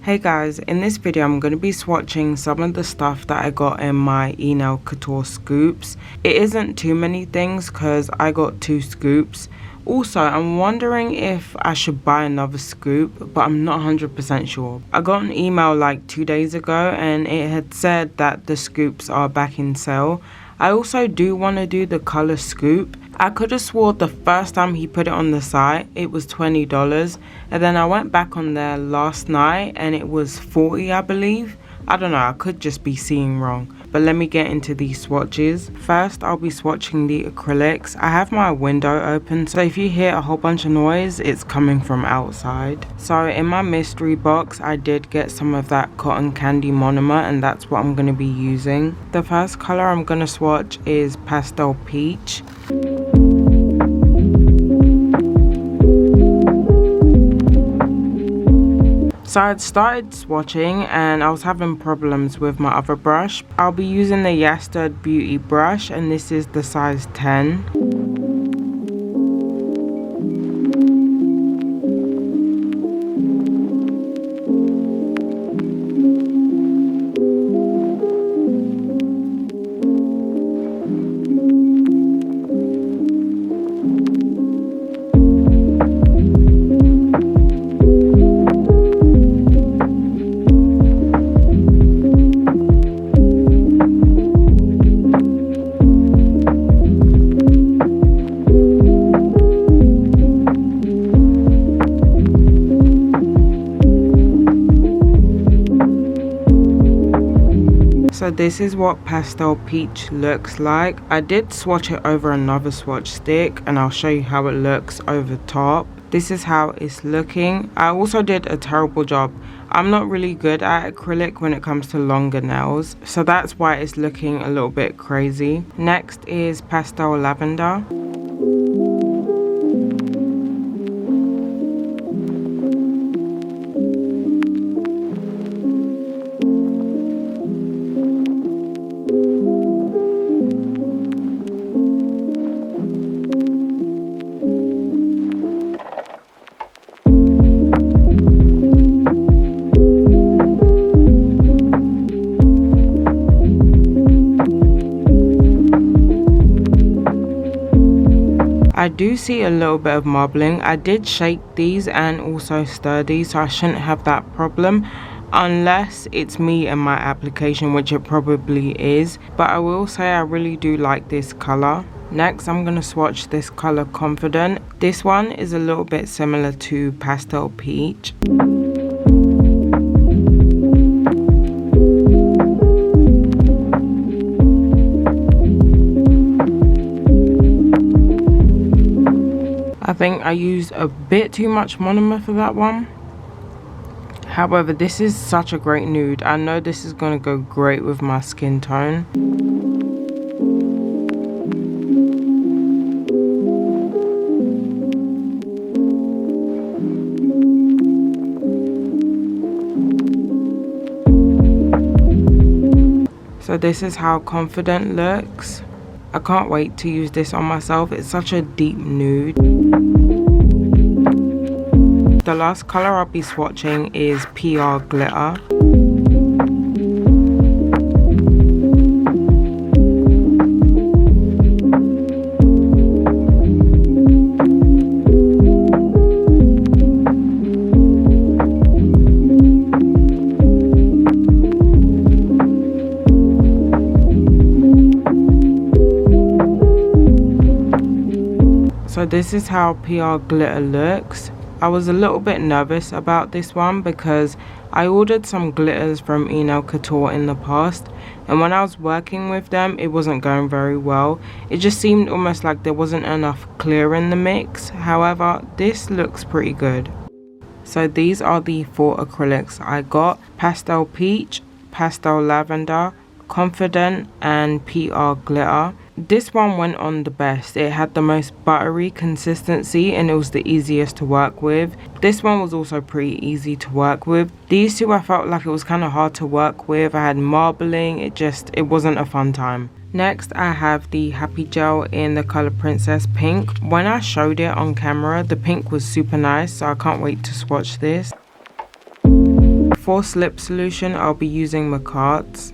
Hey guys, in this video I'm going to be swatching some of the stuff that I got in my ENAILCOUTURE scoops. It isn't too many things because I got 2 scoops. Also, I'm wondering if I should buy another scoop, but I'm not 100% sure. I got an email like 2 days ago and it had said that the scoops are back in sale. I also do want to do the color scoop. I could have swore the first time he put it on the site it was $20, and then I went back on there last night and it was $40, I believe. I don't know, I could just be seeing wrong. But let me get into these swatches. First, I'll be swatching the acrylics. I have my window open, so if you hear a whole bunch of noise, it's coming from outside. So in my mystery box, I did get some of that cotton candy monomer, and that's what I'm going to be using. The first color I'm going to swatch is Pastel Peach. So I'd started swatching and I was having problems with my other brush. I'll be using the Yastad Beauty brush and this is the size 10. So this is what Pastel Peach looks like. I did swatch it over another swatch stick and I'll show you how it looks over top. This is how it's looking. I also did a terrible job. I'm not really good at acrylic when it comes to longer nails, so that's why it's looking a little bit crazy. Next is Pastel Lavender. I do see a little bit of marbling. I did shake these and also stir these, so I shouldn't have that problem unless it's me and my application, which it probably is. But I will say I really do like this color. Next, I'm going to swatch this color Confident. This one is a little bit similar to Pastel Peach. I think I used a bit too much monomer for that one. However, this is such a great nude. I know this is going to go great with my skin tone. So this is how Confident looks. I can't wait to use this on myself. It's such a deep nude. The last color I'll be swatching is PR Glitter. So this is how PR Glitter looks. I was a little bit nervous about this one because I ordered some glitters from ENAILCOUTURE in the past, and when I was working with them it wasn't going very well. It just seemed almost like there wasn't enough clear in the mix. However, this looks pretty good. So these are the 4 acrylics I got: Pastel Peach, Pastel Lavender, Confident and PR Glitter. This one went on the best. It had the most buttery consistency and it was the easiest to work with. This one was also pretty easy to work with. These two I felt like it was kind of hard to work with. I had marbling. It wasn't a fun time. Next, I have the Happy Gel in the color Princess Pink. When I showed it on camera, the pink was super nice, so I can't wait to swatch this. for slip solution, I'll be using McCart's.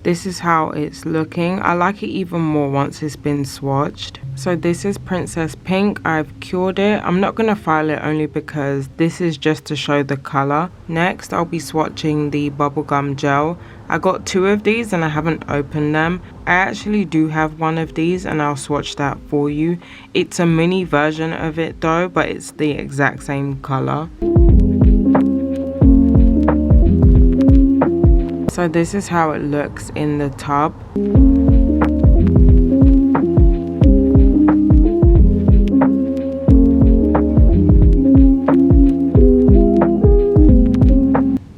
This is how it's looking. I like it even more once it's been swatched. So this is Princess Pink. I've cured it. I'm not going to file it only because this is just to show the color. Next, I'll be swatching the bubblegum gel. I got 2 of these and I haven't opened them. I actually do have one of these and I'll swatch that for you. It's a mini version of it though, but it's the exact same color. So this is how it looks in the tub.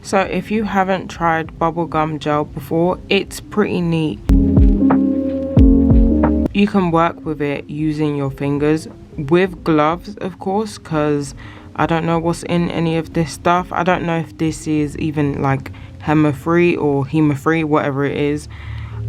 So if you haven't tried bubblegum gel before, it's pretty neat. You can work with it using your fingers with gloves, of course, because I don't know what's in any of this stuff. I don't know if this is even like hemo-free or hemo-free, whatever it is.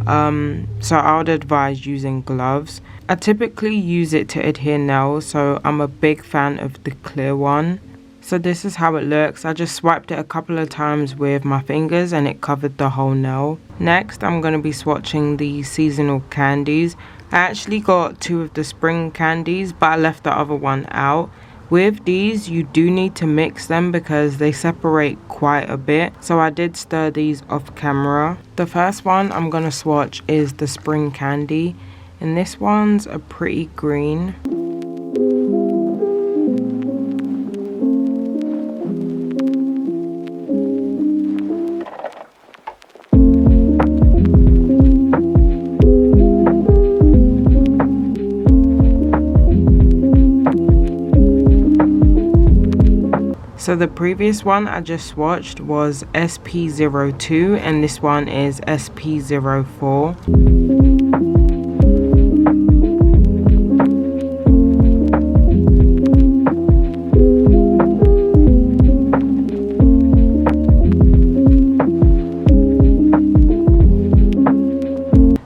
So I would advise using gloves. I typically use it to adhere nails, so I'm a big fan of the clear one. So this is how it looks. I just swiped it a couple of times with my fingers and it covered the whole nail. Next, I'm going to be swatching the seasonal candies. I actually got 2 of the spring candies, but I left the other one out. With these, you do need to mix them because they separate quite a bit. So I did stir these off camera. The first one I'm going to swatch is the spring candy. And this one's a pretty green. So the previous one I just swatched was SP02 and this one is SP04.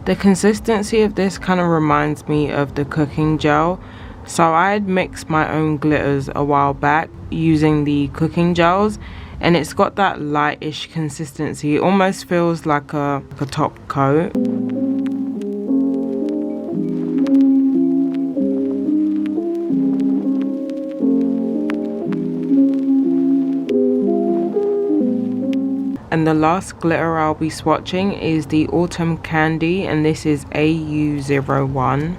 The consistency of this kind of reminds me of the cooking gel. So I had mixed my own glitters a while back using the cooking gels and it's got that lightish consistency. It almost feels like a top coat. And the last glitter I'll be swatching is the Autumn Candy and this is AU01.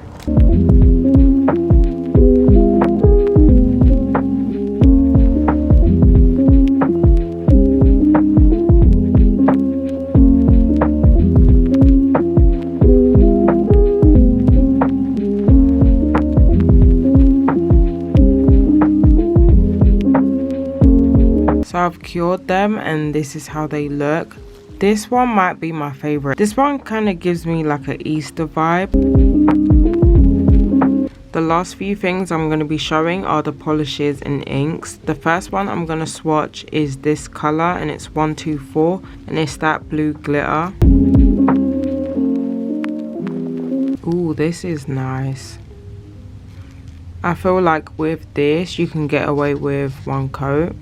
So I've cured them and this is how they look. This one might be my favorite. This one kind of gives me like an Easter vibe. The last few things I'm going to be showing are the polishes and inks. The first one I'm going to swatch is this color and it's 124 and it's that blue glitter. Ooh, this is nice. I feel like with this you can get away with one coat.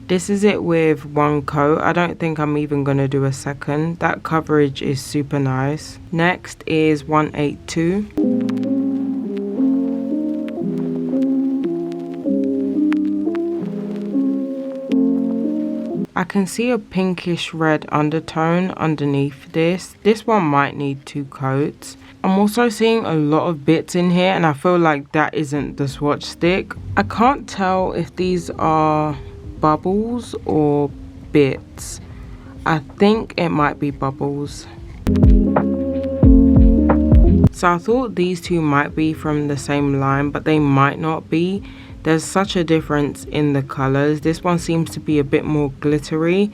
This is it with one coat. I don't think I'm even going to do a second. That coverage is super nice. Next is 182. I can see a pinkish red undertone underneath this. This one might need 2 coats. I'm also seeing a lot of bits in here, and I feel like that isn't the swatch stick. I can't tell if these are bubbles or bits. I think it might be bubbles. So I thought these two might be from the same line, but they might not be. There's such a difference in the colors. This one seems to be a bit more glittery.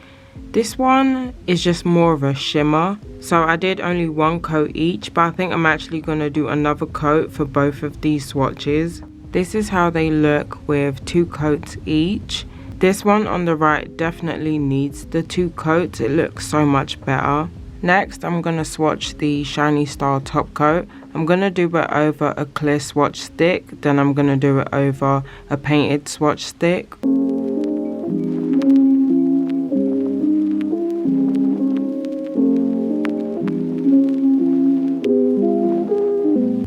This one is just more of a shimmer. So I did only one coat each, but I think I'm actually going to do another coat for both of these swatches. This is how they look with 2 coats each. This one on the right definitely needs the 2 coats. It looks so much better. Next, I'm going to swatch the shiny style top coat. I'm going to do it over a clear swatch stick, then I'm going to do it over a painted swatch stick.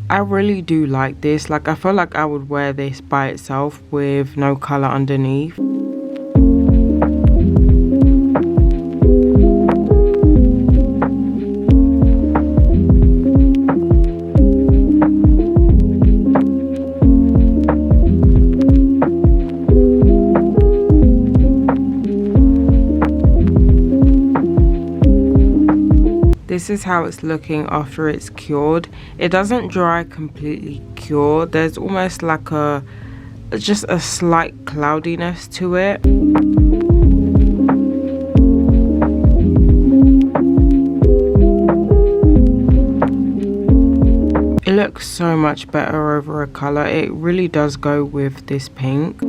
I really do like this. Like, I feel like I would wear this by itself with no color underneath. This is how it's looking after it's cured. It doesn't dry completely cured. There's almost like just a slight cloudiness to it. It looks so much better over a color. It really does go with this pink.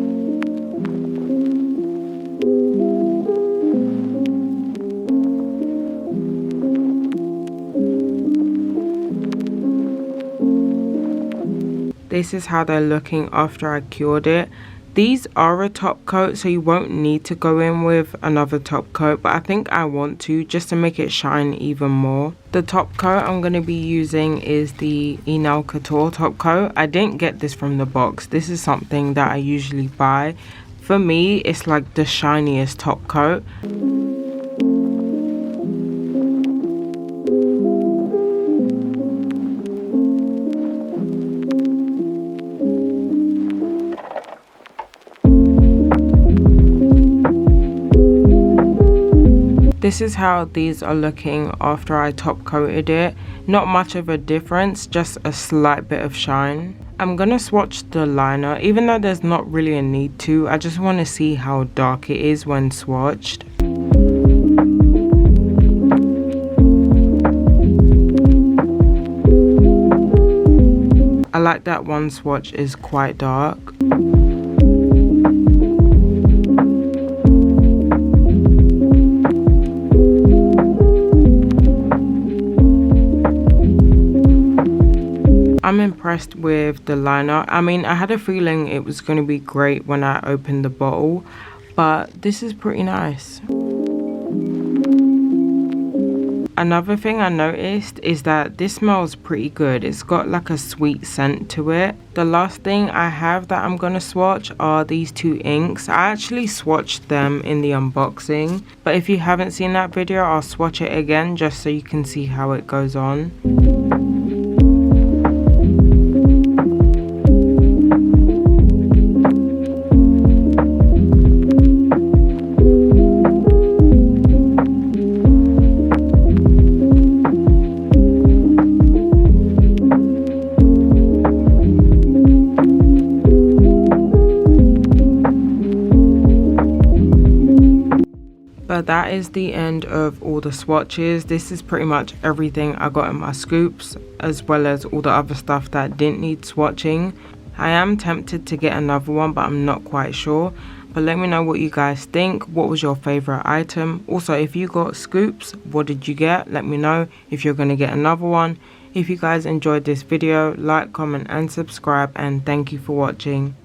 This is how they're looking after I cured it. These are a top coat, so you won't need to go in with another top coat, but I think I want to, just to make it shine even more. The top coat I'm going to be using is the ENAILCOUTURE top coat. I didn't get this from the box. This is something that I usually buy. For me, it's like the shiniest top coat. This is how these are looking after I top coated it. Not much of a difference, just a slight bit of shine. I'm gonna swatch the liner, even though there's not really a need to. I just want to see how dark it is when swatched. I like that one swatch is quite dark. I'm impressed with the liner. I mean, I had a feeling it was going to be great when I opened the bottle, but this is pretty nice. Another thing I noticed is that this smells pretty good. It's got like a sweet scent to it. The last thing I have that I'm going to swatch are these 2 inks. I actually swatched them in the unboxing, but if you haven't seen that video, I'll swatch it again just so you can see how it goes on. But that is the end of all the swatches. This is pretty much everything I got in my scoops, as well as all the other stuff that didn't need swatching. I am tempted to get another one, but I'm not quite sure. But let me know what you guys think. What was your favorite item? Also, if you got scoops, what did you get? Let me know if you're going to get another one. If you guys enjoyed this video, like, comment and subscribe, and thank you for watching.